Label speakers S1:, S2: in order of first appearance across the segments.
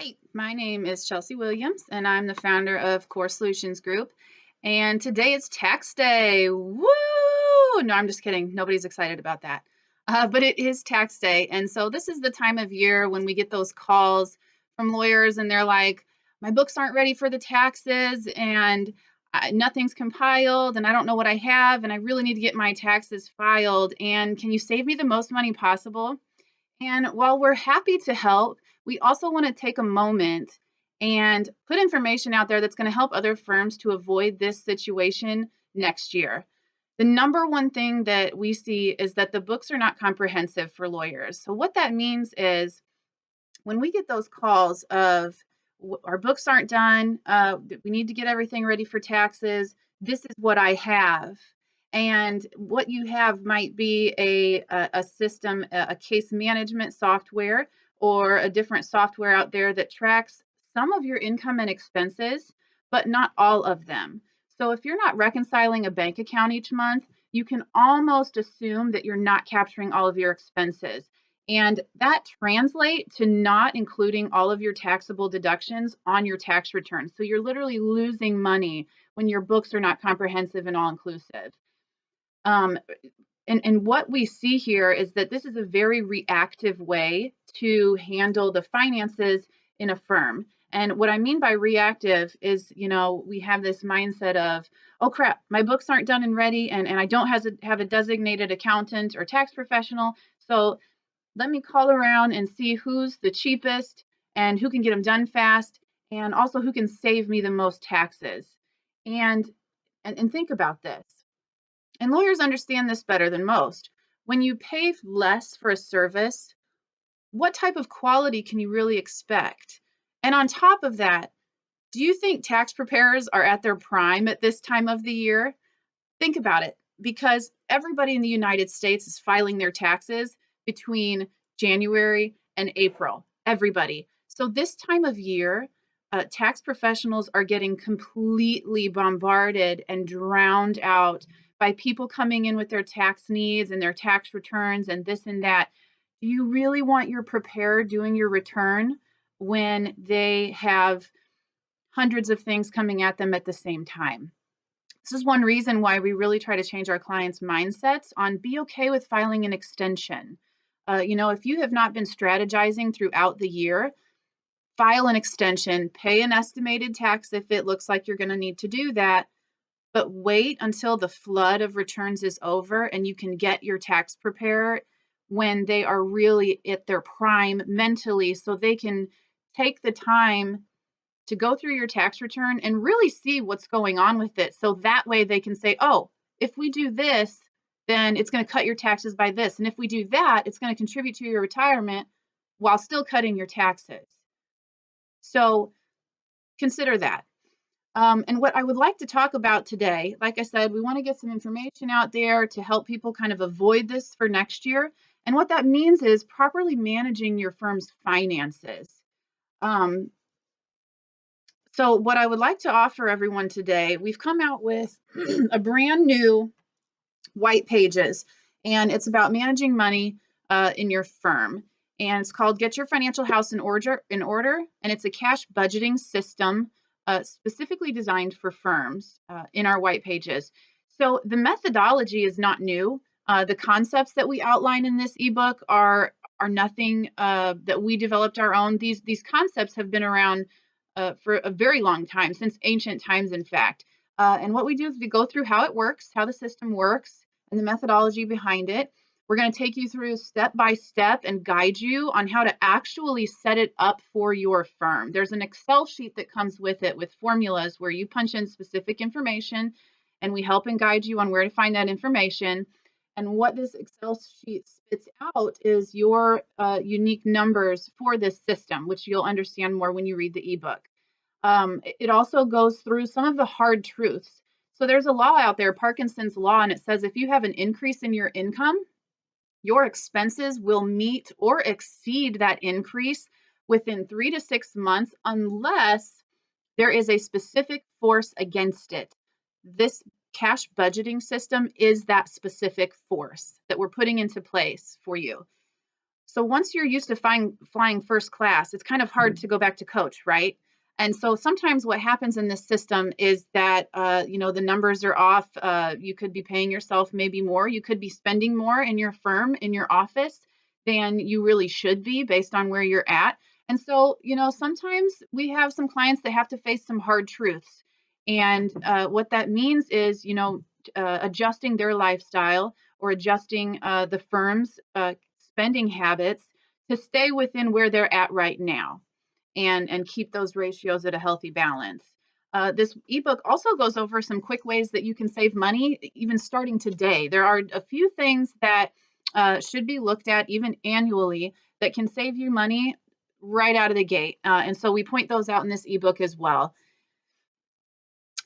S1: Hey, my name is Chelsea Williams, and I'm the founder of Core Solutions Group. And today is tax day. Woo! No, I'm just kidding. Nobody's excited about that. But it is tax day. And so this is the time of year when we get those calls from lawyers, and they're like, my books aren't ready for the taxes, and nothing's compiled, and I don't know what I have, and I really need to get my taxes filed. And can you save me the most money possible? And while we're happy to help, we also want to take a moment and put information out there that's going to help other firms to avoid this situation next year. The number one thing that we see is that the books are not comprehensive for lawyers. So, what that means is when we get those calls of our books aren't done, we need to get everything ready for taxes, this is what I have. And what you have might be a system, a case management software, or a different software out there that tracks some of your income and expenses, but not all of them. So if you're not reconciling a bank account each month, you can almost assume that you're not capturing all of your expenses. And that translates to not including all of your taxable deductions on your tax return. So you're literally losing money when your books are not comprehensive and all inclusive. Um, and what we see here is that this is a very reactive way to handle the finances in a firm. And what I mean by reactive is, we have this mindset of, oh crap, my books aren't done and ready, and I don't have a designated accountant or tax professional. So let me call around and see who's the cheapest and who can get them done fast, and also who can save me the most taxes. And think about this. And lawyers understand this better than most. When you pay less for a service, what type of quality can you really expect? And on top of that, do you think tax preparers are at their prime at this time of the year? Think about it, because everybody in the United States is filing their taxes between January and April. Everybody. So this time of year, tax professionals are getting completely bombarded and drowned out by people coming in with their tax needs and their tax returns and this and that. Do you really want your preparer doing your return when they have hundreds of things coming at them at the same time? This is one reason why we really try to change our clients' mindsets on be okay with filing an extension. If you have not been strategizing throughout the year, file an extension, pay an estimated tax if it looks like you're going to need to do that, but wait until the flood of returns is over and you can get your tax preparer when they are really at their prime mentally, so they can take the time to go through your tax return and really see what's going on with it. So that way they can say, oh, if we do this, then it's going to cut your taxes by this. And if we do that, it's going to contribute to your retirement while still cutting your taxes. So consider that. And what I would like to talk about today, like I said, we want to get some information out there to help people kind of avoid this for next year. And what that means is properly managing your firm's finances. So what I would like to offer everyone today, we've come out with a brand new white pages, and it's about managing money in your firm. And it's called Get Your Financial House in Order, and it's a cash budgeting system specifically designed for firms in our white pages. So the methodology is not new. The concepts that we outline in this ebook are nothing that we developed our own. These concepts have been around for a very long time, since ancient times, in fact. And what we do is we go through how it works, how the system works, and the methodology behind it. We're going to take you through step by step and guide you on how to actually set it up for your firm. There's an Excel sheet that comes with it with formulas where you punch in specific information, and we help and guide you on where to find that information. And what this Excel sheet spits out is your unique numbers for this system, which you'll understand more when you read the ebook. It also goes through some of the hard truths. So there's a law out there, Parkinson's law, and it says if you have an increase in your income, your expenses will meet or exceed that increase within 3 to 6 months unless there is a specific force against it. This cash budgeting system is that specific force that we're putting into place for you. So once you're used to flying first class, it's kind of hard to go back to coach, right? And so sometimes what happens in this system is that the numbers are off. You could be paying yourself maybe more. You could be spending more in your firm, in your office, than you really should be based on where you're at. And so, sometimes we have some clients that have to face some hard truths. And what that means is, adjusting their lifestyle or adjusting the firm's spending habits to stay within where they're at right now and keep those ratios at a healthy balance. This ebook also goes over some quick ways that you can save money, even starting today. There are a few things that should be looked at even annually that can save you money right out of the gate. And so we point those out in this ebook as well.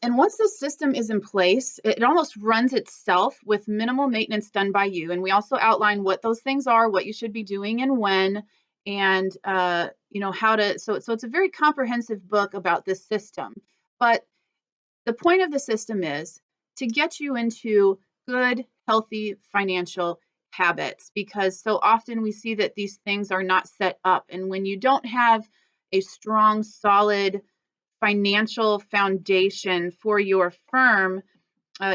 S1: And once the system is in place, it almost runs itself with minimal maintenance done by you. And we also outline what those things are, what you should be doing and when, and how to. So it's a very comprehensive book about this system. But the point of the system is to get you into good, healthy financial habits, because so often we see that these things are not set up. And when you don't have a strong, solid financial foundation for your firm,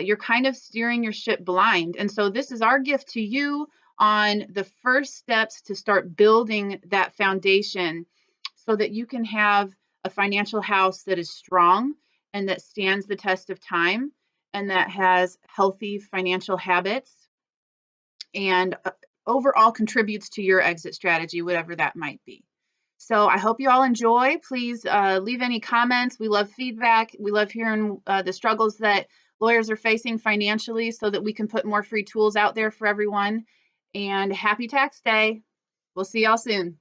S1: you're kind of steering your ship blind. And so this is our gift to you on the first steps to start building that foundation so that you can have a financial house that is strong and that stands the test of time and that has healthy financial habits and overall contributes to your exit strategy, whatever that might be. So I hope you all enjoy. Please leave any comments. We love feedback. We love hearing the struggles that lawyers are facing financially so that we can put more free tools out there for everyone. And happy tax day. We'll see y'all soon.